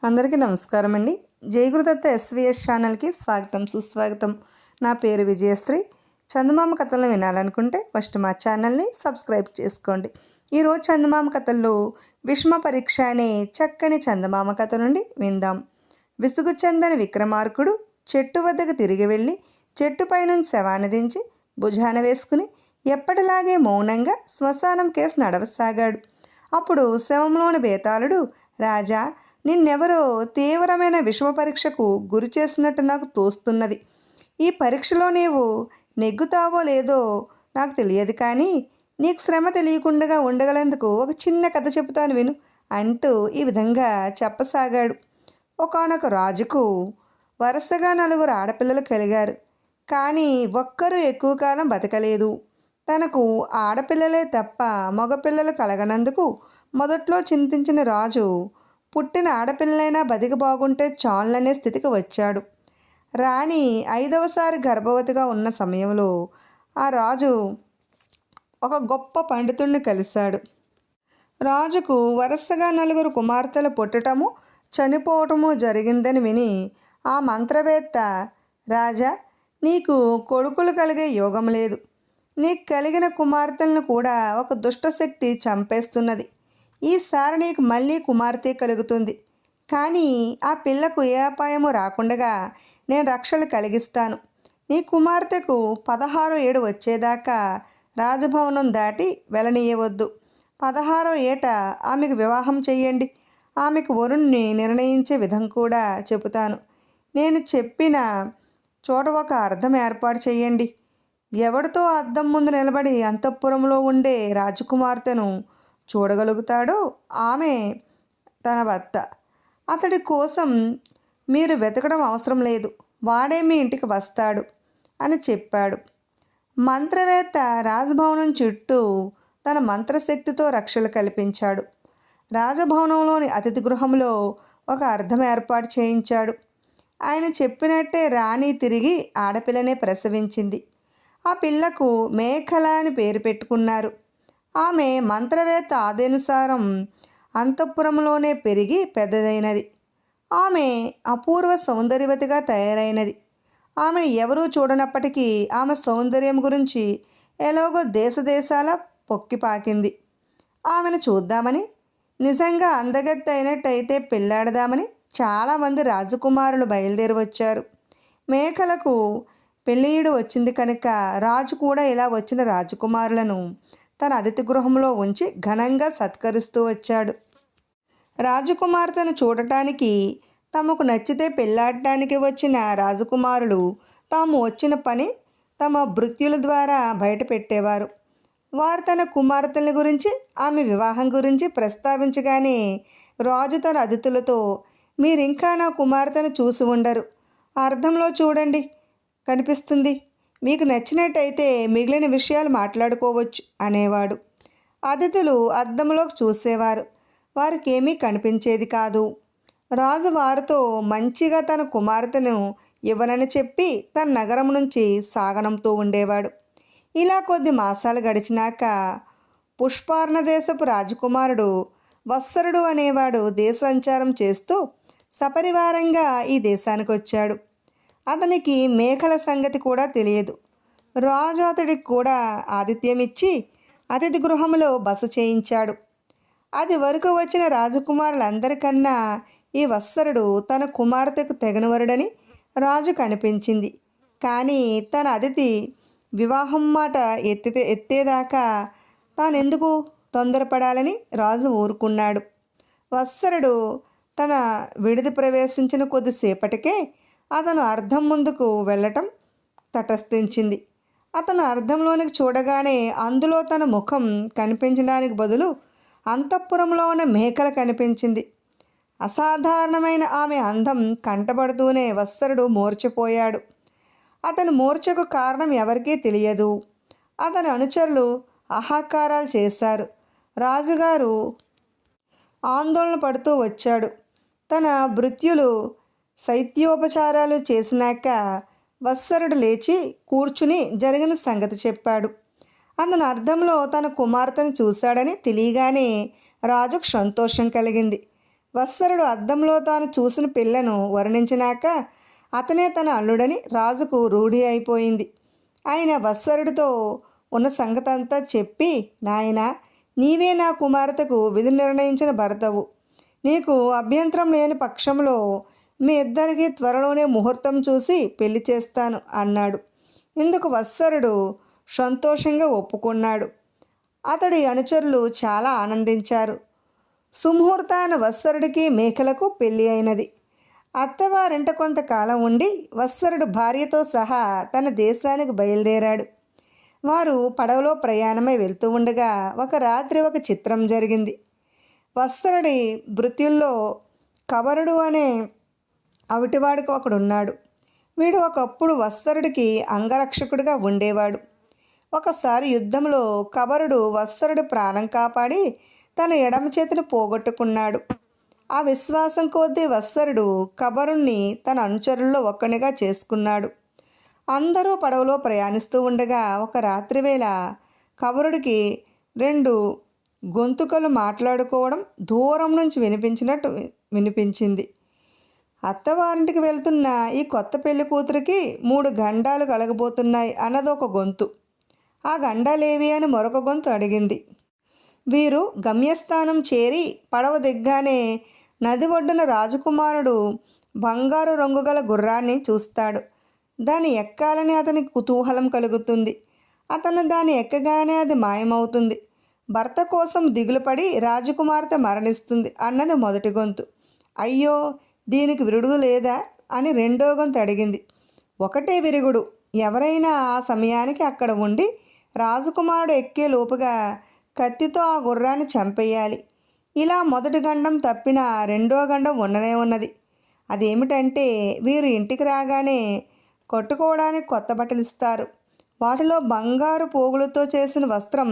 అందరికీ నమస్కారం అండి. జయగురుదత్త ఎస్వీఎస్ ఛానల్కి స్వాగతం సుస్వాగతం. నా పేరు విజయశ్రీ. చందమామ కథలను వినాలనుకుంటే ఫస్ట్ మా ఛానల్ని సబ్స్క్రైబ్ చేసుకోండి. ఈరోజు చందమామ కథల్లో విషమ పరీక్ష అనే చక్కని చందమామ కథ నుండి విందాం. విసుగు చెందని విక్రమార్కుడు చెట్టు వద్దకు తిరిగి వెళ్ళి చెట్టుపై నుంచి శవాన్ని దించి భుజాన వేసుకుని ఎప్పటిలాగే మౌనంగా శ్మశానం కేసు నడవసాగాడు. అప్పుడు శవంలోని బేతాళుడు, రాజా, నిన్నెవరో తీవ్రమైన విషమ పరీక్షకు గురి చేసినట్టు నాకు తోస్తున్నది. ఈ పరీక్షలో నీవు నెగ్గుతావో లేదో నాకు తెలియదు, కానీ నీకు శ్రమ తెలియకుండా ఉండగలందుకు ఒక చిన్న కథ చెబుతాను విను అంటూ ఈ విధంగా చెప్పసాగాడు. ఒకానొక రాజుకు వరుసగా 4 ఆడపిల్లలు కలిగారు. కానీ ఒక్కరూ ఎక్కువ కాలం బతకలేదు. తనకు ఆడపిల్లలే తప్ప మగపిల్లలు కలగనందుకు మొదట్లో చింతించిన రాజు పుట్టిన ఆడపిల్లలైనా బతికి బాగుంటే చాలనే స్థితికి వచ్చాడు. రాణి 5వసారి గర్భవతిగా ఉన్న సమయంలో ఆ రాజు ఒక గొప్ప పండితుడిని కలిశాడు. రాజుకు వరుసగా 4 కుమార్తెలు పుట్టటము చనిపోవటము జరిగిందని విని ఆ మంత్రవేత్త, రాజా, నీకు కొడుకులు కలిగే యోగం లేదు. నీకు కలిగిన కుమార్తెలను కూడా ఒక దుష్టశక్తి చంపేస్తున్నది. ఈసారి నీకు మళ్ళీ కుమార్తె కలుగుతుంది, కానీ ఆ పిల్లకు ఏ అపాయము రాకుండా నేను రక్షలు కలిగిస్తాను. నీ కుమార్తెకు 16వ ఏడు వచ్చేదాకా రాజభవనం దాటి వెళ్ళనీయవద్దు. 16వ ఏట ఆమెకు వివాహం చెయ్యండి. ఆమెకు వరుణ్ణి నిర్ణయించే విధం కూడా చెబుతాను. నేను చెప్పిన చోట ఒక అర్థం ఏర్పాటు చేయండి. ఎవడితో అద్దం ముందు నిలబడి అంతఃపురంలో ఉండే రాజకుమార్తెను చూడగలుగుతాడో ఆమె తన భర్త. అతడి కోసం మీరు వెతకడం అవసరం లేదు, వాడే మీ ఇంటికి వస్తాడు అని చెప్పాడు. మంత్రవేత్త రాజభవనం చుట్టూ తన మంత్రశక్తితో రక్షలు కల్పించాడు. రాజభవనంలోని అతిథి గృహంలో ఒక అర్థం ఏర్పాటు చేయించాడు. ఆయన చెప్పినట్టే రాణి తిరిగి ఆడపిల్లనే ప్రసవించింది. ఆ పిల్లకు మేఖల అని పేరు పెట్టుకున్నారు. ఆమె మంత్రవేత్త ఆదేశానుసారం అంతఃపురంలోనే పెరిగి పెద్దదైనది. ఆమె అపూర్వ సౌందర్యవతిగా తయారైనది. ఆమెను ఎవరూ చూడనప్పటికీ ఆమె సౌందర్యం గురించి ఎలాగో దేశాల పొక్కిపాకింది. ఆమెను చూద్దామని, నిజంగా అందగత్తె అయినట్టయితే పెళ్ళాడదామని చాలామంది రాజకుమారులు బయలుదేరి వచ్చారు. మేకలకు పెళ్ళియుడు వచ్చింది కనుక రాజు కూడా ఇలా వచ్చిన రాజకుమారులను తన అతిథి గృహంలో ఉంచి ఘనంగా సత్కరిస్తూ వచ్చాడు. రాజకుమార్తెను చూడటానికి, తమకు నచ్చితే పెళ్ళాడటానికి వచ్చిన రాజకుమారులు తాము వచ్చిన పని తమ భృత్యుల ద్వారా బయట పెట్టేవారు. వారు తన కుమార్తెల గురించి, ఆమె వివాహం గురించి ప్రస్తావించగానే రాజు తన అతిథులతో, మీరింకా నా కుమార్తెను చూసి ఉండరు, అర్థంలో చూడండి, కనిపిస్తుంది, మీకు నచ్చినట్టయితే మిగిలిన విషయాలు మాట్లాడుకోవచ్చు అనేవాడు. అతిథులు అద్దంలోకి చూసేవారు. వారికి ఏమీ కనిపించేది కాదు. రాజు వారితో మంచిగా తన కుమార్తెను ఇవ్వనని చెప్పి తన నగరం నుంచి సాగనంతూ ఉండేవాడు. ఇలా కొద్ది మాసాలు గడిచినాక పుష్పార్ణ దేశపు రాజకుమారుడు వత్సరుడు అనేవాడు దేశ సంచారం చేస్తూ సపరివారంగా ఈ దేశానికి వచ్చాడు. అతనికి మేకల సంగతి కూడా తెలియదు. రాజు అతడికి కూడా ఆతిథ్యమిచ్చి అతిథి గృహంలో బస చేయించాడు. అది వరకు వచ్చిన రాజకుమారులందరికన్నా ఈ వత్సరుడు తన కుమార్తెకు తెగనవరుడని రాజు కనిపించింది. కానీ తన అతిథి వివాహం మాట ఎత్తేదాకా తానెందుకు తొందరపడాలని రాజు ఊరుకున్నాడు. వత్సరుడు తన విడిది ప్రవేశించిన కొద్దిసేపటికే అతను అర్థం ముందుకు వెళ్ళటం తటస్థించింది. అతను అర్థంలోనికి చూడగానే అందులో తన ముఖం కనిపించడానికి బదులు అంతఃపురంలో ఉన్న మేకల కనిపించింది. అసాధారణమైన ఆమె అందం కంటపడుతూనే వత్సరుడు మూర్ఛపోయాడు. అతని మూర్ఛకు కారణం ఎవరికీ తెలియదు. అతని అనుచరులు ఆహాకారాలు చేశారు. రాజుగారు ఆందోళన పడుతూ వచ్చాడు. తన భృత్యులు శైత్యోపచారాలు చేసినాక వత్సరుడు లేచి కూర్చుని జరిగిన సంగతి చెప్పాడు. అతని అర్థంలో తన కుమార్తెను చూశాడని తెలియగానే రాజుకు సంతోషం కలిగింది. వత్సరుడు అద్దంలో తాను చూసిన పిల్లను వర్ణించినాక అతనే తన అల్లుడని రాజుకు రూఢి అయిపోయింది. ఆయన వత్సరుడితో ఉన్న సంగతంతా చెప్పి, నాయనా, నీవే నా కుమార్తెకు విధి నిర్ణయించిన భర్తవు. నీకు అభ్యంతరం లేని పక్షంలో మీ ఇద్దరికి త్వరలోనే ముహూర్తం చూసి పెళ్లి చేస్తాను అన్నాడు. ఇందుకు వత్సరుడు సంతోషంగా ఒప్పుకున్నాడు. అతడి అనుచరులు చాలా ఆనందించారు. సుముహూర్తాన వత్సరుడికి మేకలకు పెళ్లి అయినది. అత్తవారింట కొంతకాలం ఉండి వత్సరుడు భార్యతో సహా తన దేశానికి బయలుదేరాడు. వారు పడవలో ప్రయాణమై వెళ్తూ ఉండగా ఒక రాత్రి ఒక చిత్రం జరిగింది. వత్సరుడి భృత్యుల్లో కబరుడు అనే అవిటివాడికి ఒకడున్నాడు. వీడు ఒకప్పుడు వత్సరుడికి అంగరక్షకుడిగా ఉండేవాడు. ఒకసారి యుద్ధంలో కబరుడు వత్సరుడి ప్రాణం కాపాడి తన ఎడమ చేతిని పోగొట్టుకున్నాడు. ఆ విశ్వాసం కొద్దీ వత్సరుడు కబరుణ్ణి తన అనుచరుల్లో ఒక్కనిగా చేసుకున్నాడు. అందరూ పడవలో ప్రయాణిస్తూ ఉండగా ఒక రాత్రివేళ కబరుడికి 2 గొంతుకలు మాట్లాడుకోవడం దూరం నుంచి వినిపించింది. అత్తవారింటికి వెళ్తున్న ఈ కొత్త పెళ్లి కూతురికి 3 గండాలు కలగబోతున్నాయి అన్నది ఒక గొంతు. ఆ గండాలేవి అని మరొక గొంతు అడిగింది. వీరు గమ్యస్థానం చేరి పడవ దిగ్గానే నది ఒడ్డున రాజకుమారుడు బంగారు రంగు గల గుర్రాన్ని చూస్తాడు. దాన్ని ఎక్కాలని అతనికి కుతూహలం కలుగుతుంది. అతను దాన్ని ఎక్కగానే అది మాయమవుతుంది. భర్త కోసం దిగులుపడి రాజకుమార్తె మరణిస్తుంది అన్నది మొదటి గొంతు. అయ్యో, దీనికి విరుగుడు లేదా అని రెండో గొంతు అడిగింది. ఒకటే విరుగుడు. ఎవరైనా ఆ సమయానికి అక్కడ ఉండి రాజకుమారుడు ఎక్కే లోపుగా కత్తితో ఆ గుర్రాన్ని చంపేయాలి. ఇలా మొదటి గండం తప్పిన రెండో గండం ఉండనే ఉన్నది. అదేమిటంటే వీరు ఇంటికి రాగానే కట్టుకోవడానికి కొత్త బట్టలు ఇస్తారు. వాటిలో బంగారు పోగులతో చేసిన వస్త్రం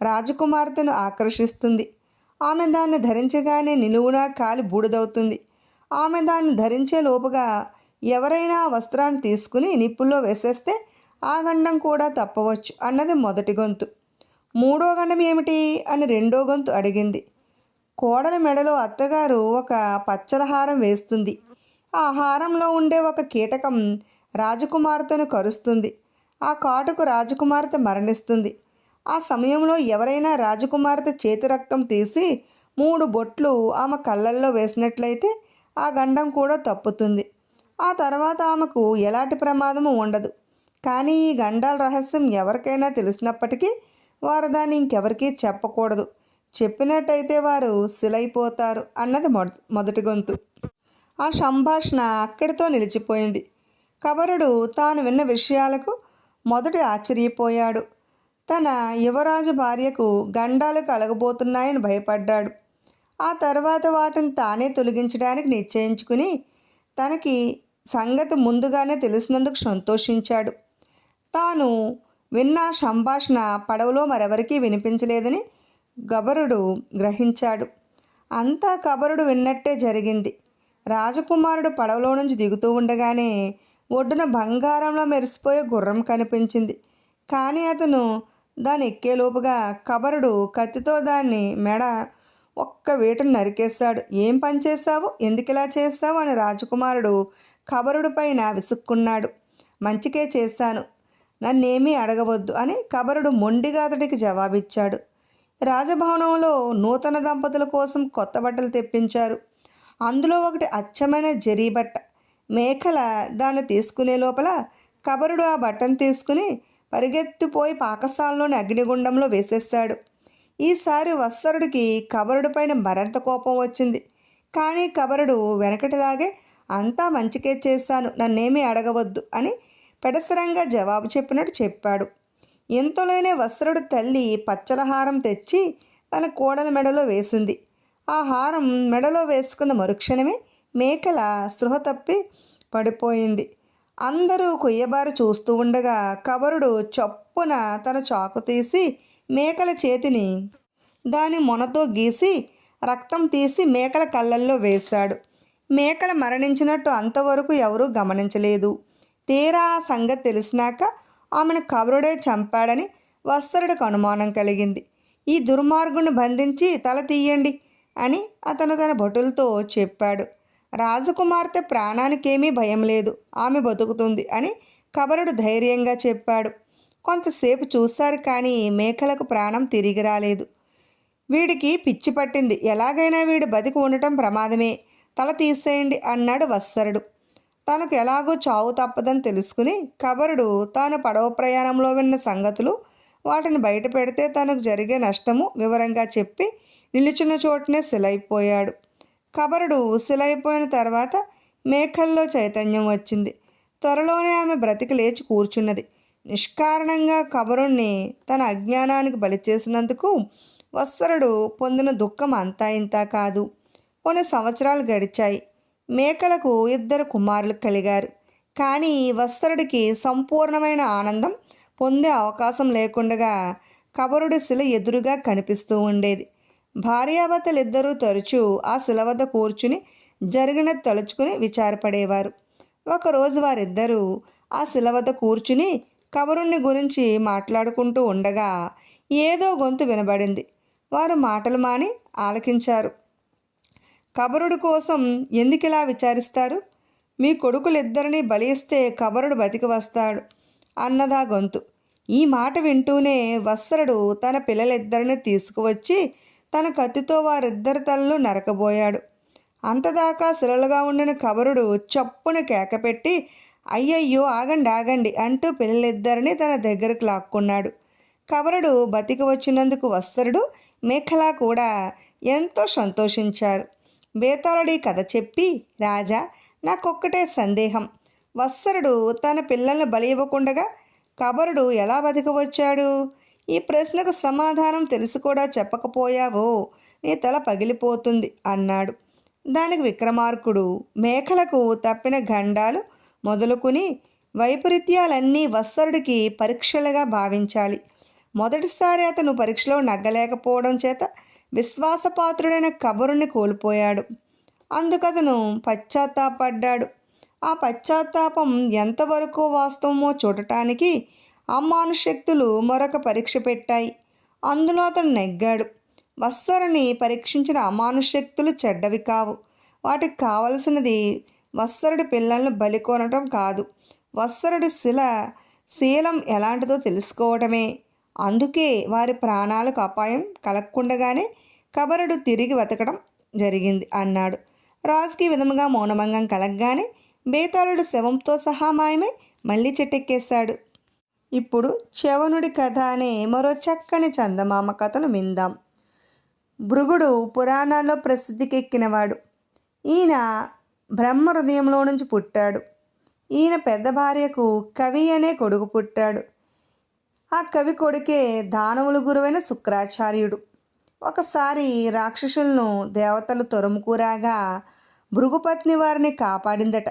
రాజకుమార్తెను ఆకర్షిస్తుంది. ఆమె దాన్ని ధరించగానే నిలువునా కాలి బూడిదవుతుంది. ఆమె దాన్ని ధరించే లోపుగా ఎవరైనా ఆ వస్త్రాన్ని తీసుకుని నిప్పుల్లో వేసేస్తే ఆ గండం కూడా తప్పవచ్చు అన్నది మొదటి గొంతు. మూడో గండం ఏమిటి అని రెండో గొంతు అడిగింది. కోడల మెడలో అత్తగారు ఒక పచ్చల హారం వేస్తుంది. ఆ హారంలో ఉండే ఒక కీటకం రాజకుమార్తెను కరుస్తుంది. ఆ కాటుకు రాజకుమార్తె మరణిస్తుంది. ఆ సమయంలో ఎవరైనా రాజకుమార్తె చేతి రక్తం తీసి 3 బొట్లు ఆమె కళ్ళల్లో వేసినట్లయితే ఆ గండం కూడా తప్పుతుంది. ఆ తర్వాత ఆమెకు ఎలాంటి ప్రమాదము ఉండదు. కానీ ఈ గండాల రహస్యం ఎవరికైనా తెలిసినప్పటికీ వారు దాన్ని ఇంకెవరికీ చెప్పకూడదు. చెప్పినట్టయితే వారు శిలైపోతారు అన్నది మొదటి గొంతు. ఆ సంభాషణ అక్కడితో నిలిచిపోయింది. కబరుడు తాను విన్న విషయాలకు మొదటి ఆశ్చర్యపోయాడు. తన యువరాజు భార్యకు గండాలు కలగబోతున్నాయని భయపడ్డాడు. ఆ తర్వాత వాటిని తానే తొలగించడానికి నిశ్చయించుకుని తనకి సంగతి ముందుగానే తెలిసినందుకు సంతోషించాడు. తాను విన్న సంభాషణ పడవలో మరెవరికీ వినిపించలేదని కబరుడు గ్రహించాడు. అంతా కబరుడు విన్నట్టే జరిగింది. రాజకుమారుడు పడవలో నుంచి దిగుతూ ఉండగానే ఒడ్డున బంగారంలో మెరిసిపోయే గుర్రం కనిపించింది. కానీ అతను దాన్ని ఎక్కేలోపుగా కబరుడు కత్తితో దాన్ని మెడ ఒక్క వేటును నరికేశాడు. ఏం పని చేశావు, ఎందుకు ఇలా చేస్తావు అని రాజకుమారుడు కబరుడు పైన విసుక్కున్నాడు. మంచికే చేశాను, నన్నేమీ అడగవద్దు అని కబరుడు మొండిగా అతడికి జవాబిచ్చాడు. రాజభవనంలో నూతన దంపతుల కోసం కొత్త బట్టలు తెప్పించారు. అందులో ఒకటి అచ్చమైన జరీ బట్ట. మేకల దాన్ని తీసుకునే లోపల కబరుడు ఆ బట్టను తీసుకుని పరిగెత్తిపోయి పాకశాలలోని అగ్నిగుండంలో వేసేశాడు. ఈసారి వత్సరుడికి కబరుడు పైన మరింత కోపం వచ్చింది. కానీ కబరుడు వెనకటిలాగే అంతా మంచికే చేశాను, నన్నేమీ అడగవద్దు అని పెడసరంగా జవాబు చెప్పినట్టు చెప్పాడు. ఎంతలోనే వత్సరుడు తల్లి పచ్చల హారం తెచ్చి తన కోడల మెడలో వేసింది. ఆ హారం మెడలో వేసుకున్న మరుక్షణమే మేకల స్పృహ తప్పి పడిపోయింది. అందరూ కొయ్యబారు చూస్తూ ఉండగా కబరుడు చప్పున తన చాకు తీసి మేకల చేతిని దాని మొనతో గీసి రక్తం తీసి మేకల కళ్ళల్లో వేశాడు. మేకల మరణించినట్టు అంతవరకు ఎవరూ గమనించలేదు. తీరా ఆ సంగతి తెలిసినాక ఆమెను కబరుడే చంపాడని వత్సరుడికి అనుమానం కలిగింది. ఈ దుర్మార్గుని బంధించి తల తీయండి, అని అతను తన భటులతో చెప్పాడు. రాజకుమార్తె ప్రాణానికేమీ భయం లేదు, ఆమె బతుకుతుంది అని కబరుడు ధైర్యంగా చెప్పాడు. కొంతసేపు చూశారు కానీ మేకలకు ప్రాణం తిరిగి రాలేదు. వీడికి పిచ్చి పట్టింది, ఎలాగైనా వీడు బతికి ఉండటం ప్రమాదమే, తల తీసేయండి అన్నాడు వత్సరుడు. తనకు ఎలాగో చావు తప్పదని తెలుసుకుని కబరుడు తాను పడవ ప్రయాణంలో విన్న సంగతులు, వాటిని బయట పెడితే తనకు జరిగే నష్టము వివరంగా చెప్పి నిలుచున్న చోటనే శిలైపోయాడు. కబరుడు శిలైపోయిన తర్వాత మేకల్లో చైతన్యం వచ్చింది. త్వరలోనే ఆమె బ్రతికి లేచి కూర్చున్నది. నిష్కారణంగా కబరుణ్ణి తన అజ్ఞానానికి బలి చేసినందుకు వత్సరుడు పొందిన దుఃఖం అంతా ఇంతా కాదు. కొన్ని సంవత్సరాలు గడిచాయి. మేకలకు 2 కుమారులు కలిగారు. కానీ వత్సరుడికి సంపూర్ణమైన ఆనందం పొందే అవకాశం లేకుండగా కబరుడి శిల ఎదురుగా కనిపిస్తూ ఉండేది. భార్యాభర్తలిద్దరూ తరచూ ఆ శిల వద్ద కూర్చుని జరిగినది తలుచుకుని విచారపడేవారు. ఒకరోజు వారిద్దరూ ఆ శిల వద్ద కూర్చుని కబరుణ్ణి గురించి మాట్లాడుకుంటూ ఉండగా ఏదో గొంతు వినబడింది. వారు మాటలు మాని ఆలకించారు. కబరుడు కోసం ఎందుకిలా విచారిస్తారు? మీ కొడుకులిద్దరినీ బలి ఇస్తే కబరుడు బతికి వస్తాడు అన్నదా గొంతు. ఈ మాట వింటూనే వత్సరుడు తన పిల్లలిద్దరిని తీసుకువచ్చి తన కత్తితో వారిద్దరి తలలు నరకబోయాడు. అంతదాకా శిలలుగా ఉండిన కబరుడు చప్పున కేకపెట్టి అయ్యయ్యో ఆగండి ఆగండి అంటూ పిల్లలిద్దరిని తన దగ్గరకు లాక్కున్నాడు. కబరుడు బతికి వచ్చినందుకు వత్సరుడు మేఖలా కూడా ఎంతో సంతోషించారు. బేతాళుడి కథ చెప్పి, రాజా, నాకొక్కటే సందేహం, వత్సరుడు తన పిల్లల్ని బలి ఇవ్వకుండగా కబరుడు ఎలా బతికి వచ్చాడు? ఈ ప్రశ్నకు సమాధానం తెలిసి కూడా చెప్పకపోయావో నీ తల పగిలిపోతుంది అన్నాడు. దానికి విక్రమార్కుడు, మేకలకు తప్పిన గండాలు మొదలుకుని వైపరీత్యాలన్నీ వత్సరుడికి పరీక్షలుగా భావించాలి. మొదటిసారి అతను పరీక్షలో నగ్గలేకపోవడం చేత విశ్వాసపాత్రుడైన కబరుణ్ణి కోల్పోయాడు. అందుకతను పశ్చాత్తాపడ్డాడు. ఆ పశ్చాత్తాపం ఎంతవరకు వాస్తవమో చూడటానికి అమానుషక్తులు మరొక పరీక్ష పెట్టాయి. అందులో అతను నెగ్గాడు. వత్సరుని పరీక్షించిన అమానుషక్తులు చెడ్డవి కావు. వాటికి కావలసినది వత్సరుడి పిల్లలను బలికొనటం కాదు, వత్సరుడి శీలం ఎలాంటిదో తెలుసుకోవటమే. అందుకే వారి ప్రాణాలకు అపాయం కలగకుండగానే కబరుడు తిరిగి బతకడం జరిగింది అన్నాడు. రాజుకి విధముగా మౌనభంగం కలగగానే బేతాళుడు శవంతో సహా మాయమై మళ్ళీ చెట్టెక్కేశాడు. ఇప్పుడు చ్యవనుడి కథ అనే మరో చక్కని చందమామ కథను విందాం. భృగుడు పురాణాల్లో ప్రసిద్ధికెక్కినవాడు. ఈయన బ్రహ్మ హృదయంలో నుంచి పుట్టాడు. ఈయన పెద్ద భార్యకు కవి అనే కొడుకు పుట్టాడు. ఆ కవి కొడుకే దానవుల గురువైన శుక్రాచార్యుడు. ఒకసారి రాక్షసులను దేవతలు తరుముకురాగా భృగుపత్ని వారిని కాపాడిందట.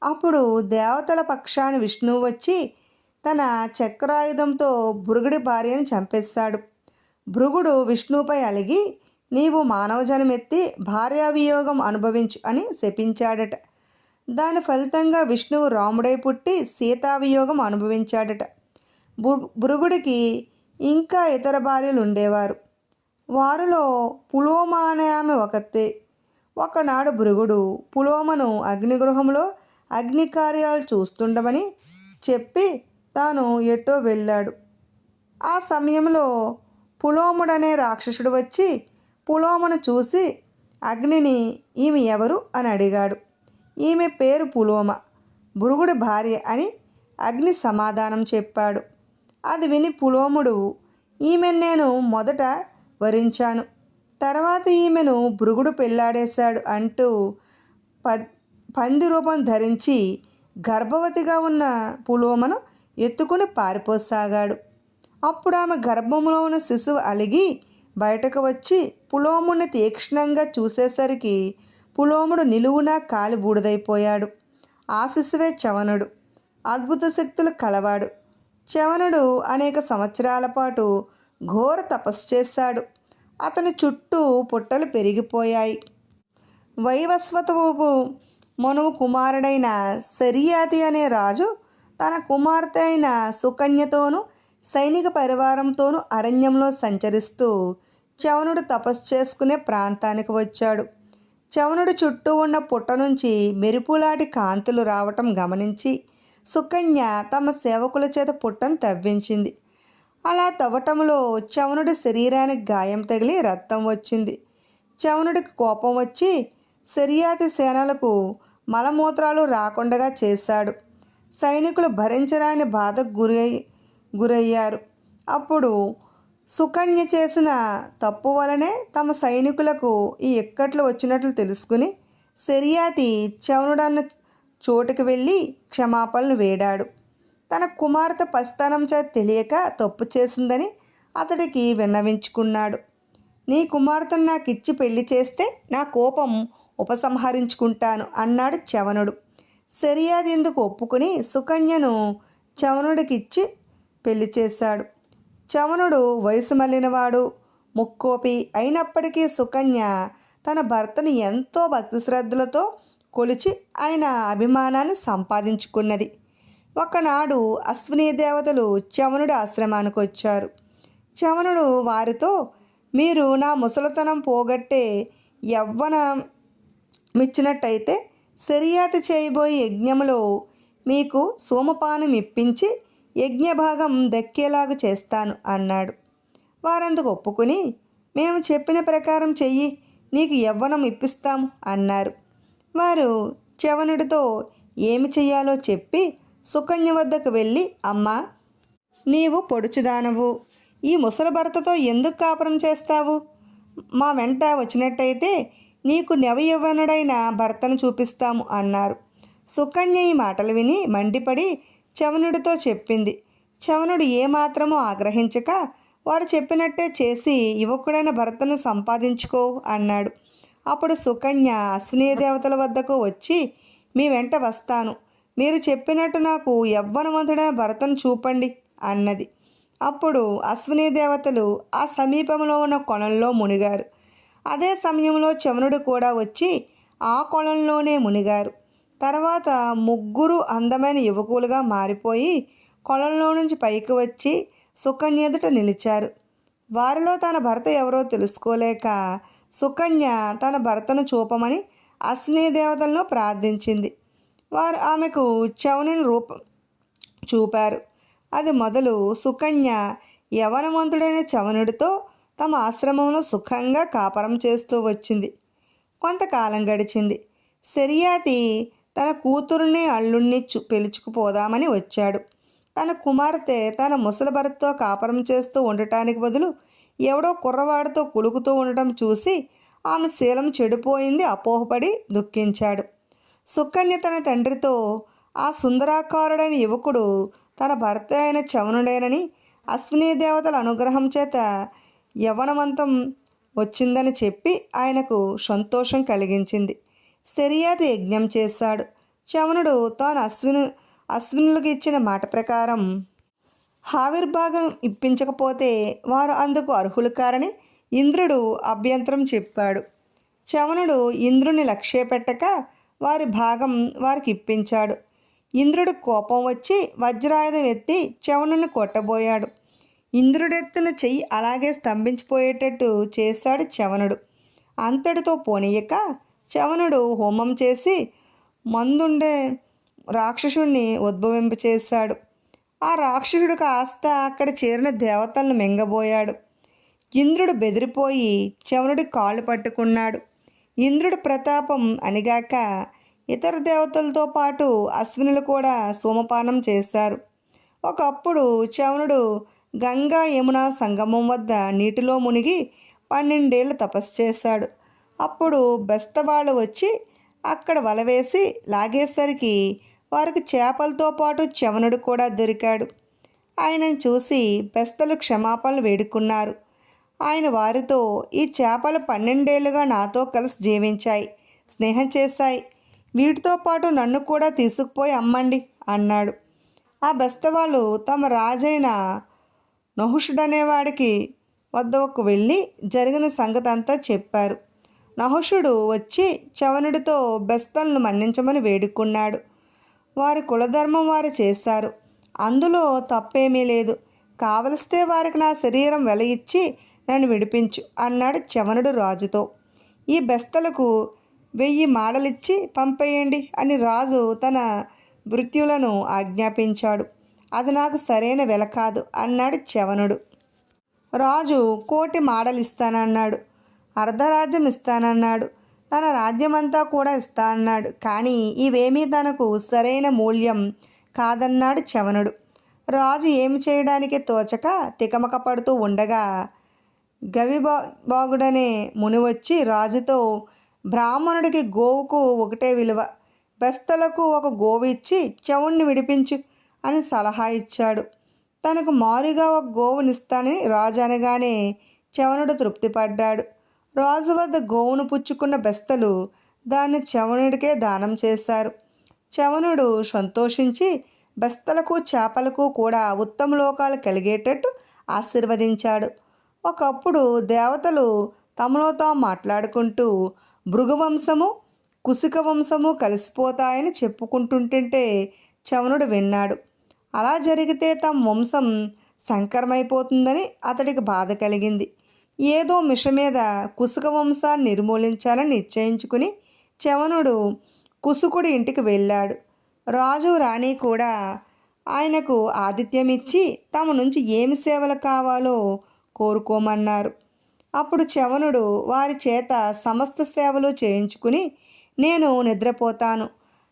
అప్పుడు దేవతల పక్షాన విష్ణువు వచ్చి తన చక్రాయుధంతో భృగుడి భార్యను చంపేశాడు. భృగుడు విష్ణువుపై అలిగి, నీవు మానవ జన్మెత్తి భార్యావియోగం అనుభవించు అని శపించాడట. దాని ఫలితంగా విష్ణువు రాముడై పుట్టి సీతావియోగం అనుభవించాడట. భృగుడికి ఇంకా ఇతర భార్యలు ఉండేవారు. వారిలో పులోమ అనే ఆమె ఒకతే. ఒకనాడు భృగుడు పులోమను అగ్నిగృహంలో అగ్ని కార్యాలు చూస్తుండమని చెప్పి తాను ఎటో వెళ్ళాడు. ఆ సమయంలో పులోముడనే రాక్షసుడు వచ్చి పులోమను చూసి అగ్నిని ఈమె ఎవరు అని అడిగాడు. ఈమె పేరు పులోమ, భృగుడి భార్య అని అగ్ని సమాధానం చెప్పాడు. అది విని పులోముడు, ఈమెను నేను మొదట వరించాను, తర్వాత ఈమెను భృగుడు పెళ్లాడేశాడు అంటూ పంది రూపం ధరించి గర్భవతిగా ఉన్న పులోమను ఎత్తుకుని పారిపోసాగాడు. అప్పుడు ఆమె గర్భంలో ఉన్న శిశువు అలిగి బయటకు వచ్చి పులోముని తీక్షణంగా చూసేసరికి పులోముడు నిలువునా కాలి బూడిదైపోయాడు. ఆ శిశువే చ్యవనుడు. అద్భుత శక్తులు కలవాడు. చ్యవనుడు అనేక సంవత్సరాల పాటు ఘోర తపస్సు చేశాడు. అతని చుట్టూ పుట్టలు పెరిగిపోయాయి. వైవస్వతవు మనువు కుమారుడైన శర్యాతి అనే రాజు తన కుమార్తె అయిన సుకన్యతోనూ సైనిక పరివారంతోనూ అరణ్యంలో సంచరిస్తూ చవనుడు తపస్సు చేసుకునే ప్రాంతానికి వచ్చాడు. చవనుడు చుట్టూ ఉన్న పుట్ట నుంచి మెరుపులాంటి కాంతులు రావటం గమనించి సుకన్య తమ సేవకుల చేత పుట్టను తవ్వించింది. అలా తవ్వటంలో చవనుడి శరీరానికి గాయం తగిలి రక్తం వచ్చింది. చవనుడికి కోపం వచ్చి శర్యాతి సేనలకు మలమూత్రాలు రాకుండా చేశాడు. సైనికులు భరించరాని బాధకు గురయ్యారు. అప్పుడు సుకన్య చేసిన తప్పు వలనే తమ సైనికులకు ఈ ఇక్కట్లు వచ్చినట్లు తెలుసుకుని శర్యాతి చవనుడన్న చోటుకి వెళ్ళి క్షమాపణలు వేడాడు. తన కుమార్తె పసితనం చేత తెలియక తప్పు చేసిందని అతడికి విన్నవించుకున్నాడు. నీ కుమార్తెను నాకు ఇచ్చి పెళ్లి చేస్తే నా కోపం ఉపసంహరించుకుంటాను అన్నాడు చవనుడు. శర్యాతి ఎందుకు ఒప్పుకుని సుకన్యను చవనుడికిచ్చి పెళ్లి చేశాడు. చవనుడు వయసు మళ్ళినవాడు, ముక్కోపి అయినప్పటికీ సుకన్య తన భర్తను ఎంతో భక్తి శ్రద్ధలతో కొలిచి ఆయన అభిమానాన్ని సంపాదించుకున్నది. ఒకనాడు అశ్విని దేవతలు చవనుడి ఆశ్రమానికి వచ్చారు. చవనుడు వారితో, మీరు నా ముసలితనం పోగొట్టే యవ్వనమిచ్చినట్టయితే శర్యాతి చేయబోయే యజ్ఞంలో మీకు సోమపానం ఇప్పించి యజ్ఞభాగం దక్కేలాగా చేస్తాను అన్నాడు. వారందుకు ఒప్పుకుని, మేము చెప్పిన ప్రకారం చెయ్యి, నీకు యవ్వనం ఇప్పిస్తాము అన్నారు. వారు చవనుడితో ఏమి చెయ్యాలో చెప్పి సుకన్య వద్దకు వెళ్ళి, అమ్మా, నీవు పొడుచుదానవు, ఈ ముసలి భర్తతో ఎందుకు కాపురం చేస్తావు? మా వెంట వచ్చినట్టయితే నీకు నవయవ్వనుడైన భర్తను చూపిస్తాము అన్నారు. సుకన్య ఈ మాటలు విని మండిపడి చవనుడితో చెప్పింది. చవనుడు ఏమాత్రమూ ఆగ్రహించక, వారు చెప్పినట్టే చేసి యువకుడైన భర్తను సంపాదించుకో అన్నాడు. అప్పుడు సుకన్య అశ్విని దేవతల వద్దకు వచ్చి, మీ వెంట వస్తాను, మీరు చెప్పినట్టు నాకు యవ్వనవంతుడైన భర్తను చూపండి అన్నది. అప్పుడు అశ్విని దేవతలు ఆ సమీపంలో ఉన్న కొలంలో మునిగారు. అదే సమయంలో చవనుడు కూడా వచ్చి ఆ కొలంలోనే మునిగారు. తర్వాత ముగ్గురు అందమైన యువకులుగా మారిపోయి కొలంలో నుంచి పైకి వచ్చి సుకన్య ఎదుట నిలిచారు. వారిలో తన భర్త ఎవరో తెలుసుకోలేక సుకన్య తన భర్తను చూపమని అశ్విని దేవతలను ప్రార్థించింది. వారు ఆమెకు చవనుని రూపం చూపారు. అది మొదలు సుకన్య యవనవంతుడైన చవనుడితో తమ ఆశ్రమంలో సుఖంగా కాపరం చేస్తూ వచ్చింది. కొంతకాలం గడిచింది. శర్యాతి తన కూతురుని అల్లుణ్ణి పిలుచుకుపోదామని వచ్చాడు. తన కుమార్తె తన ముసలి భర్తతో కాపరం చేస్తూ ఉండటానికి బదులు ఎవడో కుర్రవాడితో కులుకుతూ ఉండటం చూసి ఆమె శీలం చెడిపోయింది అపోహపడి దుఃఖించాడు. సుకన్య తన తండ్రితో, ఆ సుందరాకారుడైన యువకుడు తన భర్త అయిన చవనుడేనని అశ్విని దేవతల అనుగ్రహం చేత యవ్వనవంతం వచ్చిందని చెప్పి ఆయనకు సంతోషం కలిగించింది. శర్యాతి యజ్ఞం చేశాడు. చవనుడు తాను అశ్వినులకు ఇచ్చిన మాట ప్రకారం ఆవిర్భాగం ఇప్పించకపోతే వారు అందుకు అర్హులు కారని ఇంద్రుడు అభ్యంతరం చెప్పాడు. చవనుడు ఇంద్రుని లక్ష్యపెట్టక వారి భాగం వారికి ఇప్పించాడు. ఇంద్రుడు కోపం వచ్చి వజ్రాయుధం ఎత్తి చవనుని కొట్టబోయాడు. ఇంద్రుడెత్తిన చెయ్యి అలాగే స్తంభించిపోయేటట్టు చేశాడు చవనుడు. అంతటితో పోనీయక చవనుడు హోమం చేసి మందుండే రాక్షసుడిని ఉద్భవింపచేశాడు. ఆ రాక్షసుడు కాస్త అక్కడ చేరిన దేవతలను మింగబోయాడు. ఇంద్రుడు బెదిరిపోయి చవనుడి కాళ్ళు పట్టుకున్నాడు. ఇంద్రుడి ప్రతాపం అణిగాక ఇతర దేవతలతో పాటు అశ్వినులు కూడా సోమపానం చేశారు. ఒకప్పుడు చవనుడు గంగా యమున సంగమం వద్ద నీటిలో మునిగి 12 ఏళ్ళు తపస్సు చేశాడు. అప్పుడు బెస్తవాళ్ళు వచ్చి అక్కడ వలవేసి లాగేసరికి వారికి చేపలతో పాటు చవనుడు కూడా దొరికాడు. ఆయనను చూసి బెస్తలు క్షమాపణలు వేడుకున్నారు. ఆయన వారితో, ఈ చేపలు 12 ఏళ్ళుగా నాతో కలిసి జీవించాయి, స్నేహం చేశాయి, వీటితో పాటు నన్ను కూడా తీసుకుపోయి అమ్మండి అన్నాడు. ఆ బెస్తవాళ్ళు తమ రాజైన నహుషుడనేవాడికి వద్దకు వెళ్ళి జరిగిన సంగతి అంతా చెప్పారు. నహుషుడు వచ్చి చవనుడితో బెస్తలను మన్నించమని వేడుకున్నాడు. వారి కులధర్మం వారు చేశారు, అందులో తప్పేమీ లేదు. కావలిస్తే వారికి నా శరీరం వెల ఇచ్చి నన్ను విడిపించు అన్నాడు చవనుడు రాజుతో. ఈ బెస్తలకు 1000 మాడలిచ్చి పంపేయండి అని రాజు తన భృత్యులను ఆజ్ఞాపించాడు. అది నాకు సరైన వెల కాదు అన్నాడు చవనుడు. రాజు 1,000,000 మాడలిస్తానన్నాడు. అర్ధరాజ్యం ఇస్తానన్నాడు. తన రాజ్యమంతా కూడా ఇస్తా అన్నాడు. కానీ ఇవేమీ తనకు సరైన మూల్యం కాదన్నాడు చవనుడు. రాజు ఏమి చేయడానికి తోచక తికమక పడుతూ ఉండగా గవిబాగుడనే ముని వచ్చి రాజుతో, బ్రాహ్మణుడికి గోవుకు ఒకటే విలువ, బెస్తలకు ఒక గోవు ఇచ్చి చవుణ్ణి విడిపించు అని సలహా ఇచ్చాడు. తనకు మారుగా ఒక గోవునిస్తానని రాజు అనగానే చవనుడు తృప్తిపడ్డాడు. రాజు వద్ద గోవును పుచ్చుకున్న బెస్తలు దాన్ని చవనుడికే దానం చేశారు. చవనుడు సంతోషించి బెస్తలకు చేపలకు కూడా ఉత్తమ లోకాలు కలిగేటట్టు ఆశీర్వదించాడు. ఒకప్పుడు దేవతలు తమలో తాము మాట్లాడుకుంటూ భృగువంశము కుశిక వంశము కలిసిపోతాయని చెప్పుకుంటుంటే చవనుడు విన్నాడు. అలా జరిగితే తమ వంశం సంకరమైపోతుందని అతడికి బాధ కలిగింది. ఏదో మిష మీద కుశిక వంశాన్ని నిర్మూలించాలని నిశ్చయించుకుని చవనుడు కుశికుడి ఇంటికి వెళ్ళాడు. రాజు రాణి కూడా ఆయనకు ఆతిథ్యం ఇచ్చి తమ నుంచి ఏమి సేవలు కావాలో కోరుకోమన్నారు. అప్పుడు చవనుడు వారి చేత సమస్త సేవలు చేయించుకుని, నేను నిద్రపోతాను,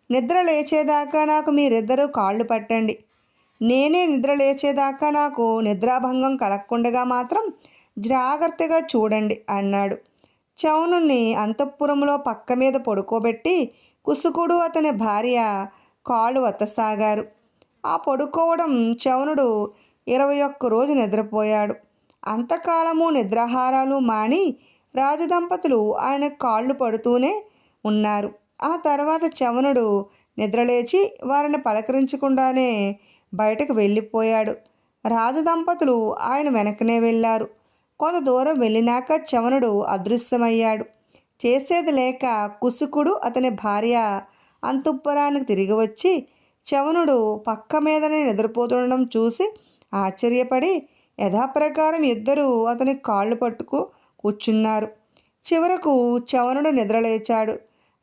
నిద్ర లేచేదాకా నాకు మీరిద్దరూ కాళ్ళు పట్టండి, నేనే నిద్ర లేచేదాకా నాకు నిద్రాభంగం కలగకుండా మాత్రం జాగ్రత్తగా చూడండి అన్నాడు. చవనుణ్ణి అంతఃపురంలో పక్క మీద పడుకోబెట్టి కుశికుడు అతని భార్య కాళ్ళు వత్తసాగారు. ఆ పడుకోవడం చవనుడు 21 రోజు నిద్రపోయాడు. అంతకాలము నిద్రాహారాలు మాని రాజదంపతులు ఆయన కాళ్ళు పడుతూనే ఉన్నారు. ఆ తర్వాత చవనుడు నిద్రలేచి వారిని పలకరించకుండానే బయటకు వెళ్ళిపోయాడు. రాజదంపతులు ఆయన వెనకనే వెళ్ళారు. కొంత దూరం వెళ్ళినాక చవనుడు అదృశ్యమయ్యాడు. చేసేది లేక కుశికుడు అతని భార్య అంతఃపురానికి తిరిగి వచ్చి చవనుడు పక్క మీదనే నిద్రపోతుండడం చూసి ఆశ్చర్యపడి యథాప్రకారం ఇద్దరూ అతని కాళ్ళు పట్టుకు కూర్చున్నారు. చివరకు చవనుడు నిద్రలేచాడు.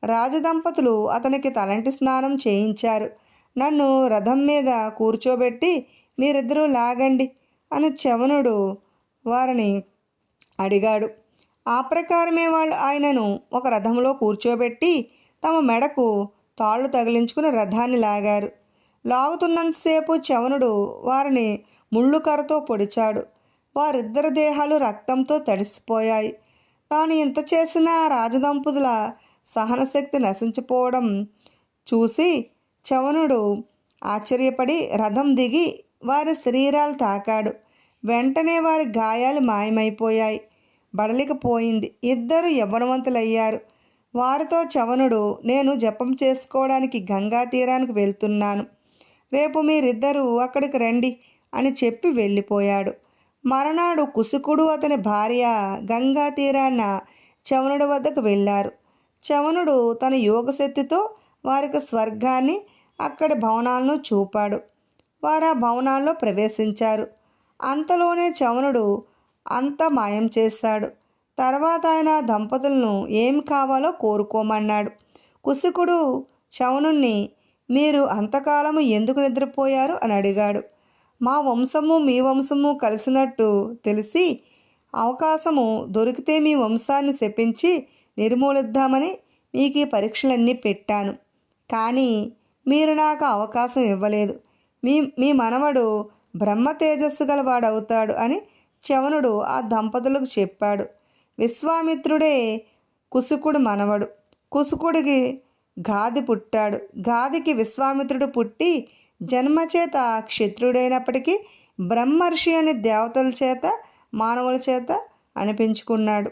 రాజదంపతులు అతనికి తలంటి స్నానం చేయించారు. నన్ను రథం మీద కూర్చోబెట్టి మీరిద్దరూ లాగండి అని చవనుడు వారిని అడిగాడు. ఆ ప్రకారమే వాళ్ళు ఆయనను ఒక రథంలో కూర్చోబెట్టి తమ మెడకు తాళ్ళు తగిలించుకుని రథాన్ని లాగారు. లాగుతున్నంతసేపు చవనుడు వారిని ముళ్ళుకర్రతో పొడిచాడు. వారిద్దరి దేహాలు రక్తంతో తడిసిపోయాయి. తాను ఇంత చేసినా రాజదంపతుల సహనశక్తి నశించిపోవడం చూసి చవనుడు ఆశ్చర్యపడి రథం దిగి వారి శరీరాలు తాకాడు. వెంటనే వారి గాయాలు మాయమైపోయాయి. బడలికపోయింది. ఇద్దరు యవ్వనవంతులయ్యారు. వారితో చవనుడు, నేను జపం చేసుకోవడానికి గంగా తీరానికి వెళ్తున్నాను, రేపు మీరిద్దరూ అక్కడికి రండి అని చెప్పి వెళ్ళిపోయాడు. మరునాడు కుశికుడు అతని భార్య గంగా తీరాన చవనుడి వద్దకు వెళ్ళారు. చవనుడు తన యోగశక్తితో వారికి స్వర్గాన్ని, అక్కడి భవనాలను చూపాడు. వారు ఆ భవనాల్లో ప్రవేశించారు. అంతలోనే చవనుడు అంతా మాయం చేశాడు. తర్వాత ఆయన దంపతులను ఏం కావాలో కోరుకోమన్నాడు. కుశికుడు చవనుణ్ణి, మీరు అంతకాలము ఎందుకు నిద్రపోయారు అని అడిగాడు. మా వంశము మీ వంశము కలిసినట్టు తెలిసి అవకాశము దొరికితే మీ వంశాన్ని శపించి నిర్మూలిద్దామని మీకు ఈ పరీక్షలన్నీ పెట్టాను. కానీ మీరు నాకు అవకాశం ఇవ్వలేదు. మీ మనవడు బ్రహ్మ తేజస్సు గలవాడవుతాడు అని చవనుడు ఆ దంపతులకు చెప్పాడు. విశ్వామిత్రుడే కుశికుడు మనవడు. కుశికుడికి గాది పుట్టాడు. గాదికి విశ్వామిత్రుడు పుట్టి జన్మచేత క్షత్రుడైనప్పటికీ బ్రహ్మర్షి అనే దేవతల చేత మానవుల చేత అనిపించుకున్నాడు.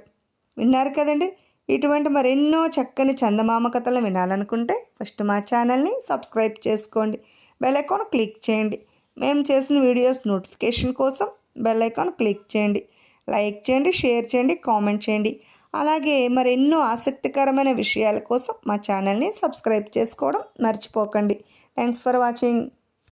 విన్నారు కదండి. ఇటువంటి మరెన్నో చక్కని చందమామ కథలు వినాలనుకుంటే ఫస్ట్ మా ఛానల్ని సబ్స్క్రైబ్ చేసుకోండి. బెల్ ఐకాన్ క్లిక్ చేయండి. మేము చేసిన వీడియోస్ నోటిఫికేషన్ కోసం బెల్ ఐకాన్ క్లిక్ చేయండి. లైక్ చేయండి, షేర్ చేయండి, కామెంట్ చేయండి. అలాగే మరెన్నో ఆసక్తికరమైన విషయాల కోసం మా ఛానల్ని సబ్స్క్రైబ్ చేసుకోవడం మర్చిపోకండి. Thanks for watching.